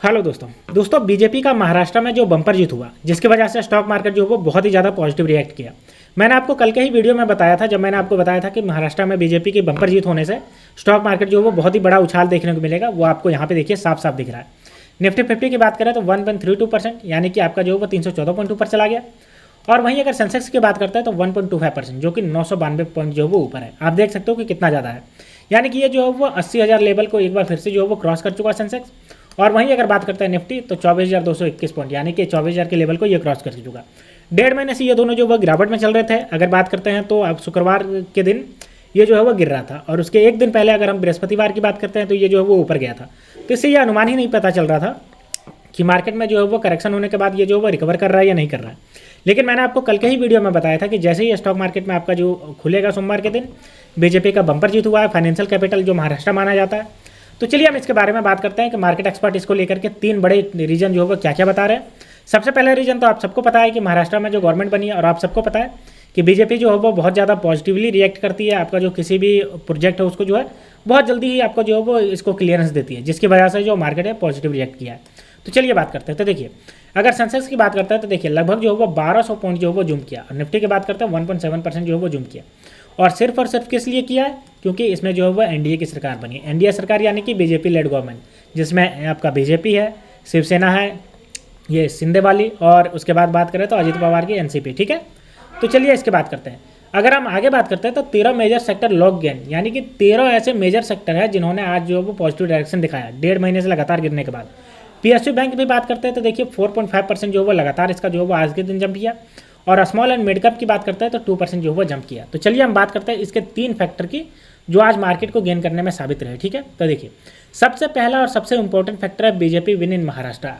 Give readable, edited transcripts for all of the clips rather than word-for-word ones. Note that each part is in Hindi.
हेलो दोस्तों बीजेपी का महाराष्ट्र में जो बम्पर जीत हुआ जिसकी वजह से स्टॉक मार्केट जो वो बहुत ही ज़्यादा पॉजिटिव रिएक्ट किया। मैंने आपको कल के ही वीडियो में बताया था, जब मैंने आपको बताया था कि महाराष्ट्र में बीजेपी की बम्पर जीत होने से स्टॉक मार्केट जो वो बहुत ही बड़ा उछाल देखने को मिलेगा। वो आपको यहाँ पे देखिए साफ साफ दिख रहा है। निफ्टी 50 की बात करें तो 1.32% यानी कि आपका जो वो 314.2 पर चला गया। और वहीं अगर सेंसेक्स की बात करते हैं तो 1.25% जो कि 992 पॉइंट जो वो ऊपर है। आप देख सकते हो कि कितना ज़्यादा है, यानी कि ये जो है वो 80,000 लेवल को एक बार फिर से जो है वो क्रॉस कर चुका है सेंसेक्स। और वहीं अगर बात करते हैं निफ्टी तो 24,221 पॉइंट यानी कि 24,000 के लेवल को ये क्रॉस कर चुका। 1.5 महीने से ये दोनों जो वो गिरावट में चल रहे थे। अगर बात करते हैं तो अब शुक्रवार के दिन ये जो है वो गिर रहा था, और उसके एक दिन पहले अगर हम बृहस्पतिवार की बात करते हैं तो ये जो है वो ऊपर गया था। तो इससे ये अनुमान ही नहीं पता चल रहा था कि मार्केट में जो है वो करेक्शन होने के बाद ये जो है वो रिकवर कर रहा है या नहीं कर रहा है। लेकिन मैंने आपको कल के ही वीडियो में बताया था कि जैसे ही स्टॉक मार्केट में आपका जो खुलेगा सोमवार के दिन, बीजेपी का बम्पर जीत हुआ है, फाइनेंशियल कैपिटल जो महाराष्ट्र माना जाता है। तो चलिए हम इसके बारे में बात करते हैं कि मार्केट एक्सपर्ट इसको लेकर के 3 बड़े रीजन जो है वो क्या क्या बता रहे हैं। सबसे पहला रीजन तो आप सबको पता है कि महाराष्ट्र में जो गवर्नमेंट बनी है, और आप सबको पता है कि बीजेपी जो है वो बहुत ज़्यादा पॉजिटिवली रिएक्ट करती है। आपका जो किसी भी प्रोजेक्ट है उसको जो है बहुत जल्दी ही आपको जो है वो इसको क्लियरेंस देती है, जिसकी वजह से जो मार्केट है पॉजिटिव रिएक्ट किया है। तो चलिए बात करते हैं। तो देखिए अगर सेंसेक्स की बात करते हैं तो देखिए लगभग जो है वो 1200 पॉइंट जो है वो जूम किया, और निफ्टी की बात करते हैं 1.7% जो है वो जूम किया। और सिर्फ किस लिए किया है, क्योंकि इसमें जो है वो एनडीए की सरकार बनी है। एनडीए सरकार यानी कि बीजेपी लेड गवर्नमेंट, जिसमें आपका बीजेपी है, शिवसेना है, ये शिंदे वाली, और उसके बाद बात करें तो अजित पवार की एनसीपी। ठीक है, तो चलिए इसके बात करते हैं। अगर हम आगे बात करते हैं तो 13 मेजर सेक्टर लॉक गेन, यानी कि 13 ऐसे मेजर सेक्टर है जिन्होंने आज जो है वो पॉजिटिव डायरेक्शन दिखाया 1.5 महीने से लगातार गिरने के बाद। पीएसयू बैंक भी बात करते हैं तो देखिए 4.5% जो है वो लगातार इसका जो है वो आज के दिन जंप किया। और स्मॉल एंड मिड कैप की बात करते हैं तो 2% जो है वो जंप किया। तो चलिए हम बात करते हैं इसके 3 फैक्टर की जो आज मार्केट को गेन करने में साबित रहे। ठीक है, तो देखिए सबसे पहला और सबसे इंपॉर्टेंट फैक्टर है बीजेपी विन इन महाराष्ट्र।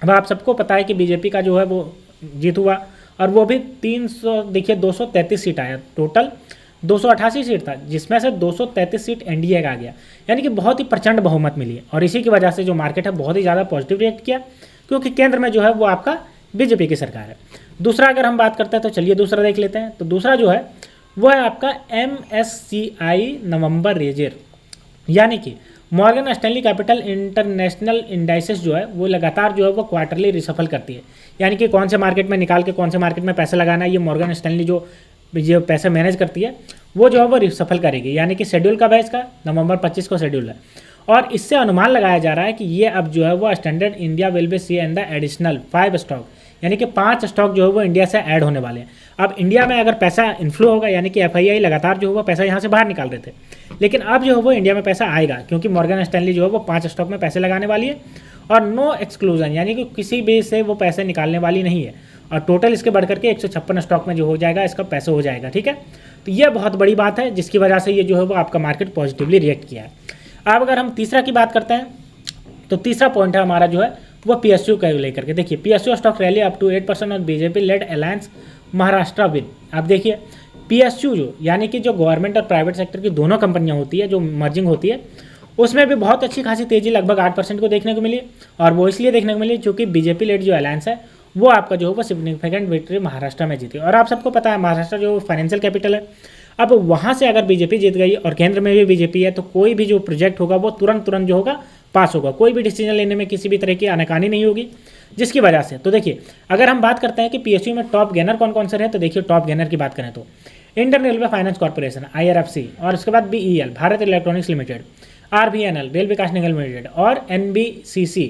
अब आप सबको पता है कि बीजेपी का जो है वो जीत हुआ, और वो भी 233 सीट आया। टोटल 288 सीट था, जिसमें से 233 सीट एनडीए का आ गया, यानी कि बहुत ही प्रचंड बहुमत मिली है। और इसी की वजह से जो मार्केट है बहुत ही ज़्यादा पॉजिटिव रिएक्ट किया, क्योंकि केंद्र में जो है वो आपका बीजेपी की सरकार है। दूसरा अगर हम बात करते हैं तो चलिए दूसरा देख लेते हैं। तो दूसरा जो है वो है आपका MSCI नवंबर रेजर, यानी कि Morgan Stanley capital international indices जो है वो लगातार जो है वो क्वार्टरली रिसफल करती है, यानी कि कौन से मार्केट में निकाल के कौन से मार्केट में पैसा लगाना है, ये मॉर्गन स्टैनली जो पैसा मैनेज करती है वो जो है वो रिसफल करेगी। यानी कि शेड्यूल कब है इसका, नवंबर 25 को शेड्यूल है। और इससे अनुमान लगाया जा रहा है कि ये अब जो है वो standard India will be C and the additional 5 stock, यानी कि 5 स्टॉक जो है वो इंडिया से ऐड होने वाले हैं। अब इंडिया में अगर पैसा इन्फ्लो होगा, यानी कि एफआईआई लगातार जो है वो पैसा यहाँ से बाहर निकाल रहे थे, लेकिन अब जो है वो इंडिया में पैसा आएगा, क्योंकि मॉर्गन स्टैनली जो है वो 5 स्टॉक में पैसे लगाने वाली है। और नो एक्सक्लूजन, यानी कि किसी भी से वो पैसे निकालने वाली नहीं है। और टोटल इसके बढ़ करके 156 स्टॉक में जो हो जाएगा इसका पैसा हो जाएगा। ठीक है, तो ये बहुत बड़ी बात है, जिसकी वजह से ये जो है वो आपका मार्केट पॉजिटिवली रिएक्ट किया है। अब अगर हम तीसरा की बात करते हैं तो तीसरा पॉइंट है हमारा जो है वो पीएसयू का लेकर के। देखिए PSU stock rally up to 8% और BJP led alliance Maharashtra win. अब देखिए पीएसयू जो यानी कि जो गवर्नमेंट और प्राइवेट सेक्टर की दोनों कंपनियां होती है, जो मर्जिंग होती है, उसमें भी बहुत अच्छी खासी तेजी लगभग 8% को देखने को मिली। और वो इसलिए देखने को मिली क्योंकि बीजेपी लेड जो अलायंस है वो आपका जो है वो सिग्निफिकेंट विक्ट्री महाराष्ट्र में जीती। और आप सबको पता है महाराष्ट्र जो फाइनेंशियल कैपिटल है, अब वहाँ से अगर बीजेपी जीत गई और केंद्र में भी बीजेपी है तो कोई भी जो प्रोजेक्ट होगा वो तुरंत जो होगा पास होगा। कोई भी डिसीजन लेने में किसी भी तरह की आनाकानी नहीं होगी, जिसकी वजह से। तो देखिए अगर हम बात करते हैं कि पीएसयू में टॉप गेनर कौन कौन से रहे, तो देखिए टॉप गेनर की बात करें तो Indian railway finance corporation IRFC, और उसके बाद BEL Bharat electronics limited, RVNL rail Vikas Nigam limited, और NBCC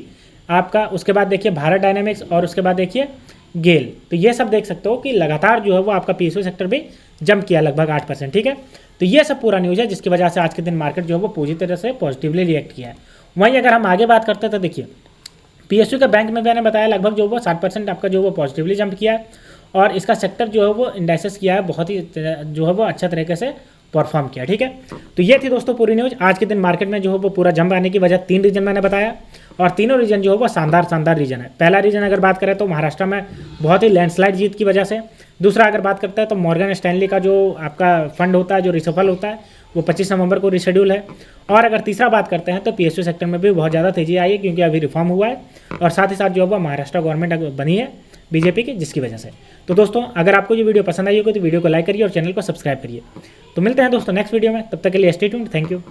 आपका, उसके बाद देखिए भारत डायनामिक्स, और उसके बाद देखिए गेल। तो ये सब देख सकते हो कि लगातार जो है वो आपका पीएसयू सेक्टर भी जंप किया लगभग 8%। ठीक है, तो ये सब पूरा न्यूज़ है, जिसकी वजह से आज के दिन मार्केट जो है वो पूरी तरह से पॉजिटिवली रिएक्ट किया है। वहीं अगर हम आगे बात करते हैं तो देखिए पीएसयू के बैंक में मैंने बताया लगभग जो वो 60% आपका जो वो पॉजिटिवली जंप किया है, और इसका सेक्टर जो है वो इंडाइसेस किया है बहुत ही जो है वो अच्छा तरीके से परफॉर्म किया। ठीक है, तो ये थी दोस्तों पूरी न्यूज़। आज के दिन मार्केट में जो है वो पूरा जंप आने की वजह 3 रीजन मैंने बताया, और तीनों रीजन जो है वो शानदार रीजन है। पहला रीजन अगर बात करें तो महाराष्ट्र में बहुत ही लैंडस्लाइड जीत की वजह से। दूसरा अगर बात करते हैं तो मॉर्गन स्टैनली का जो आपका फंड होता है, जो रिसफल होता है, वो 25 नवंबर को रिशेड्यूल है। और अगर तीसरा बात करते हैं तो पीएसयू सेक्टर में भी बहुत ज़्यादा तेजी आई है, क्योंकि अभी रिफॉर्म हुआ है, और साथ ही साथ जो है वो महाराष्ट्र गवर्नमेंट बनी है बीजेपी की, जिसकी वजह से। तो दोस्तों अगर आपको ये वीडियो पसंद आई होगी तो वीडियो को लाइक करिए और चैनल को सब्सक्राइब करिए। तो मिलते हैं दोस्तों नेक्स्ट वीडियो में, तब तक के लिए स्टे ट्यून्ड। Thank you.